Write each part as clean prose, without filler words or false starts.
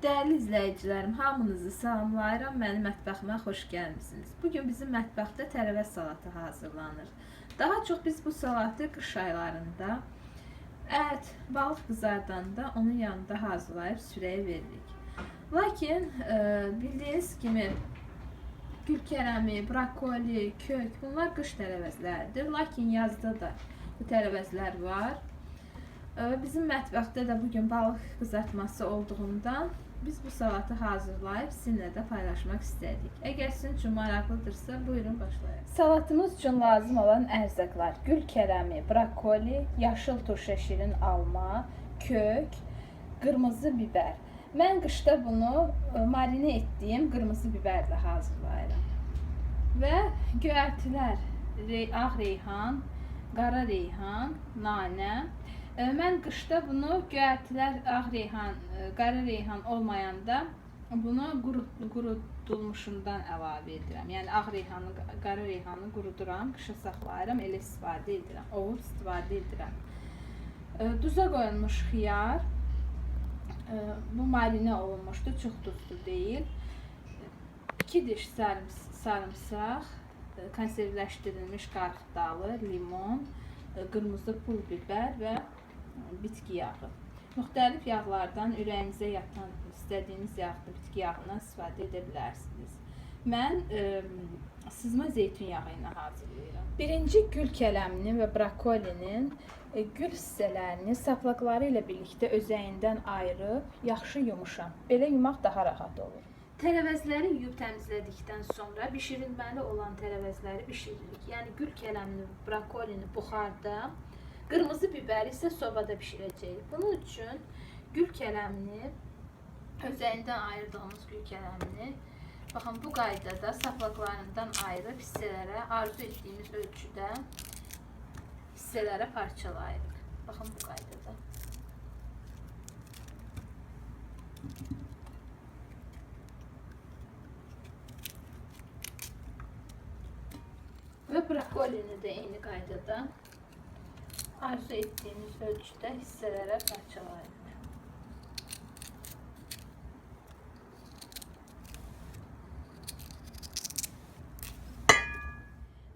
Değerli izləyicilərim, hamınızı salamlayıram. Mənim mətbəximə xoş gəlmisiniz. Bugün bizim mətbəxdə tərəvəz salatı hazırlanır. Daha çox biz bu salatı qış aylarında ət, balıq qızardanda onun yanında hazırlayıb sürəyə veririk. Lakin bildiyiniz kimi gülkərəmi, brokoli, kök bunlar qış tərəvəzləridir. Lakin yazda da bu tərəvəzlər var. Bizim mətbəxdə də bugün balıq qızartması olduğundan biz bu salatı hazırlayıb sizinlə də paylaşmaq istədik. Əgər sizin üçün maraqlıdırsa, buyurun başlayaq. Salatımız üçün lazım olan ərzaqlar: gül kərəmi, brokoli, yaşıl turşa şirin alma, kök, qırmızı biber. Mən qışda bunu marinə etdiyim qırmızı biberlə hazırlayıram. Və göyərtilər: ağ reyhan, qara reyhan, nanə. Mən qışda bunu göyərtilər, ağ reyhan, qara reyhan olmayanda bunu qurudulmuşundan əlavə edirəm. Yəni ağ reyhanı, qara reyhanı quruduram, qışa saxlayıram, elə istifadə edirəm, ovub istifadə edirəm. Duza qoyulmuş xiyar, bu marinə olunmuşdur, çox duzlu deyil. 2 diş sarımsaq, konservləşdirilmiş qarıq dalı, limon, qırmızı pul biber və bitki yağı. Müxtəlif yağlardan ürəyinizə yatan istədiyiniz yağda bitki yağından istifadə edə bilərsiniz. Mən sızma zeytun yağı ilə hazırlayıram. Birinci gül kələmini və brokolinin gül hissələrini saplaqları ilə birlikdə özəyindən ayırıb yaxşı yumuşam. Belə yumaq daha rahat olur. Tərəvəzləri yuyub təmizlədikdən sonra bişirilməli olan tərəvəzləri bişiririk. Yəni gül kələmini, brokolini buxarda, qırmızı biberi isə sobada bişirəcəyik. Bunun üçün gül kələmini, özəyindən ayırdığımız gül kələmini, baxın bu qaydada saplaqlarından ayırıb hissələrə, arzu etdiyimiz ölçüdə hissələrə parçalayırıq. Baxın bu qaydada. Və brokolini də eyni qaydada arzu etdiyimiz ölçüdə hissələrə parçalayırıq.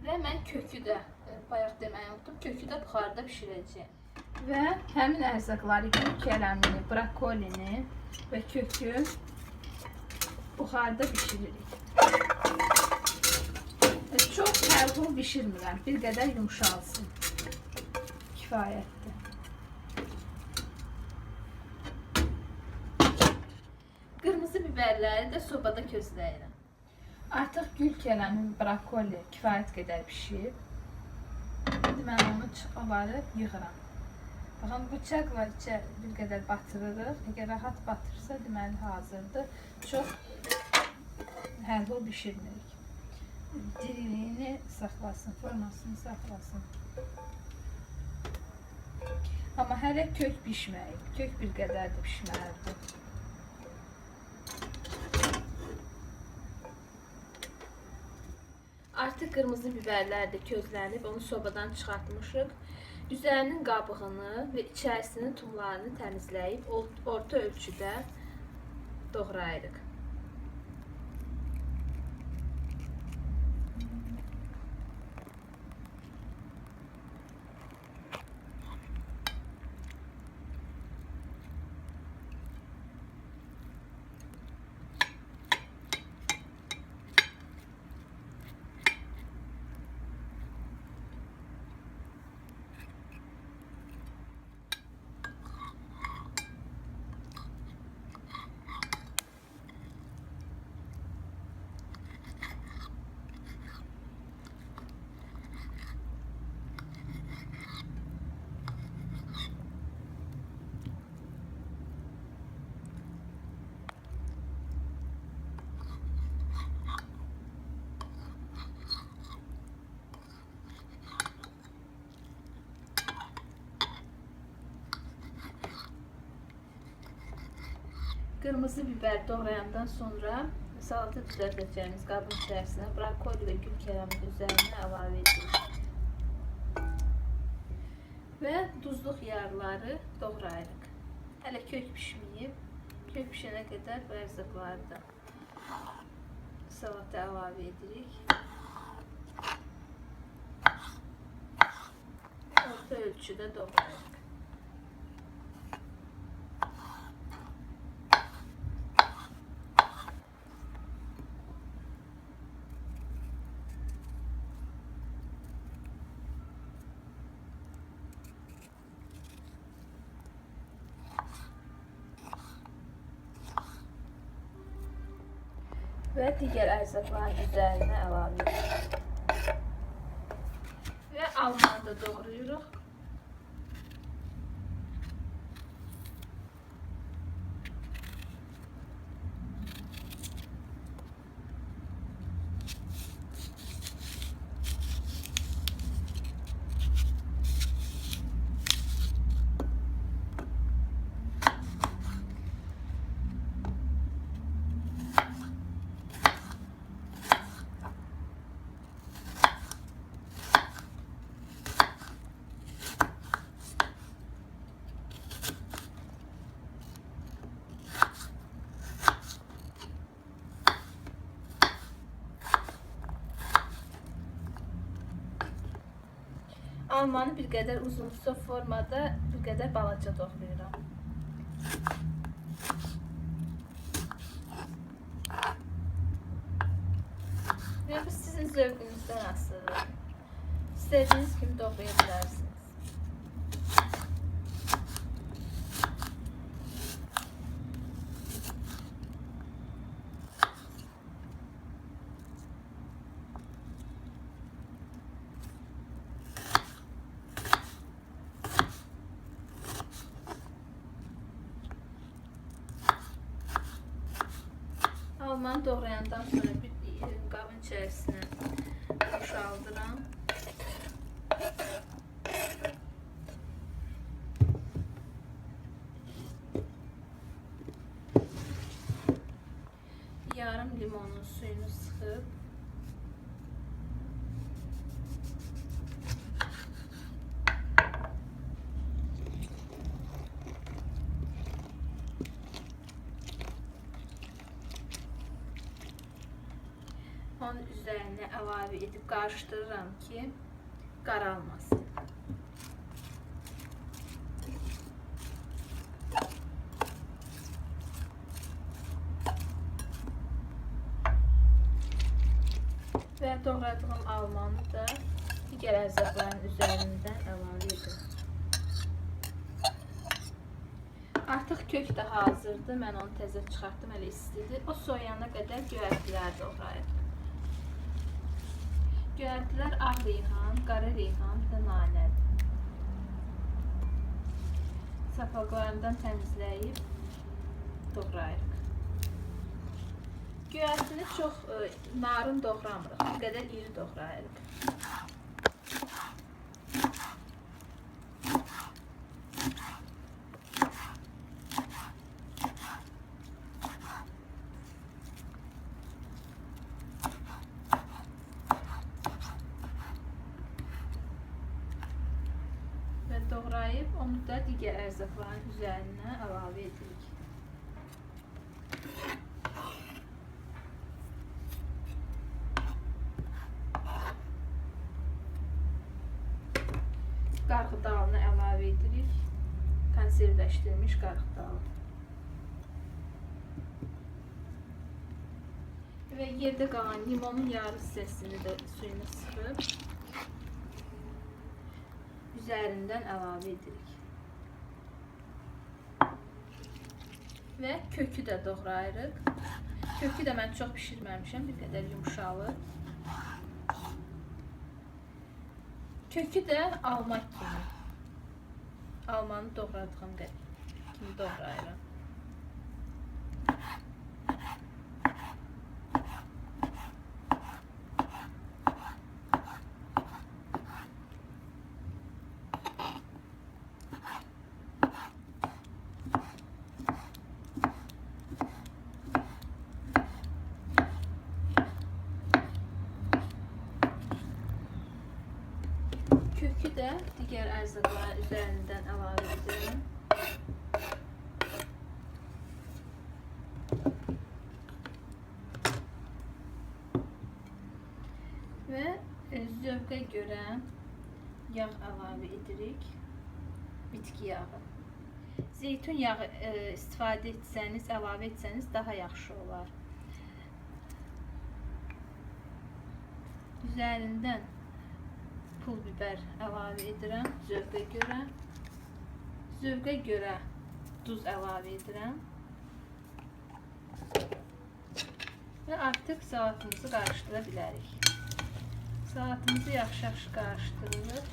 Və mən kökü də, bayaq deməyi unutdum, kökü də buxarda bişirəcəyim. Və həmin ərzaqları, gül kələmini, brokolini və kökü buxarda bişiririk. Çox həlvul bişirmirəm, bir qədər yumşalsın. Kifayətdir. Qırmızı biberləri də sobada közləyirəm. Artıq gül kələmi, brokoli kifayət qədər pişib. İndi mən onu çıxabarıb yığıram. Baxın, bıçaqla içə bir qədər batırırıq. Əgər rahat batırsa, deməli hazırdır. Çox həlvul bişirmirik. Diriliğini saxlasın, formasını saxlasın. Amma hələ kök pişməyib. Kök bir qədər də pişməlidir. Artıq qırmızı biberlər də közlənib, onu sobadan çıxartmışıq. Üzərinin qabığını və içərisinin tumlarını təmizləyib orta ölçüdə doğrayırıq. Qırmızı biber doğrayandan sonra salata düzəldəcəyimiz qabın içərisinə brokoli və gül kələmin üzərinə əlavə edirik. Və duzlu xiyarları doğrayırıq. Hələ kök pişməyib, Kök pişənə qədər bu ərzaqları da salata əlavə edirik. Orta ölçüdə doğrayırıq. Və digər ərzaqların üzərinə əlavə edirik. Və almanı da doğrayırıq. Almanı bir qədər uzunsa formada, bir qədər balaca doğrayıram. Və bu sizin zövqünüzdən asılıdır. İstədiyiniz kimi doğraya bilərsiniz. Almanı doğrayandan sonra bir qabın içərisinə boşaldıram. Yarım limonun suyunu sıxıb onun üzerine əlavə edib qarışdırıram ki, qaralmasın. Və doğradığım almanı da digər ərzaqların üzərindən əlavə edirəm. Artıq kök də hazırdır. Mən onu təzə çıxartdım, hələ istidir. O soyana qədər göyərtilər doğrayırıq. Göyərtilər ağ reyhan, qara reyhan və nanədir. Sapaqlarından təmizləyib doğrayırıq. Göyərtini çox narın doğramırıq, bir qədər iri doğrayırıq. Doğrayıb onu da digər ərzaqların üzərinə əlavə edirik. Qarğı dalını əlavə edirik. Konservləşdirilmiş qarğı dalı. Və yerdə qalan limonun yarı hissəsini də suyunu sıxıb üzərindən əlavə edirik. Və kökü də doğrayırıq. Kökü də mən çox bişirməmişəm, bir qədər yumşalır. Kökü də alma kimi. Almanı doğradığım kimi doğrayırım. Kökü də digər ərzaqların üzərindən əlavə edirəm. Zövqə görə yağ əlavə edirik. Bitki yağı. Zeytun yağı istifadə etsəniz, əlavə etsəniz daha yaxşı olar. Üzərindən pul biber əlavə edirəm zövqə görə. Zövqə görə duz əlavə edirəm. Və artıq salatımızı qarışdıra bilərik. Salatımızı yaxşı-yaxşı qarışdırırıq.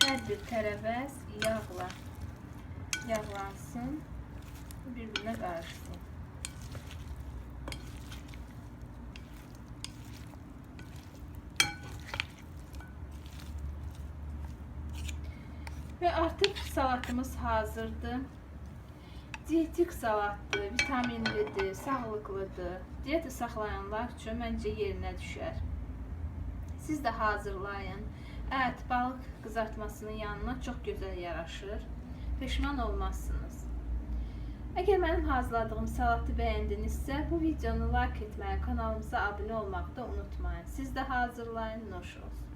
Hər bir tərəvəz yağla yağlansın, bir-birinə qarışsın. Və artıq salatımız hazırdır. Dietik salatdır, vitaminlidir, sağlıklıdır. Diyeti saxlayanlar üçün məncə yerinə düşər. Siz də hazırlayın. Ət, balıq qızartmasının yanına çox gözəl yaraşır. Peşman olmazsınız. Əgər mənim hazırladığım salatı bəyəndinizsə, bu videonu like etməyi, kanalımıza abunə olmağı da unutmayın. Siz də hazırlayın, noş olsun.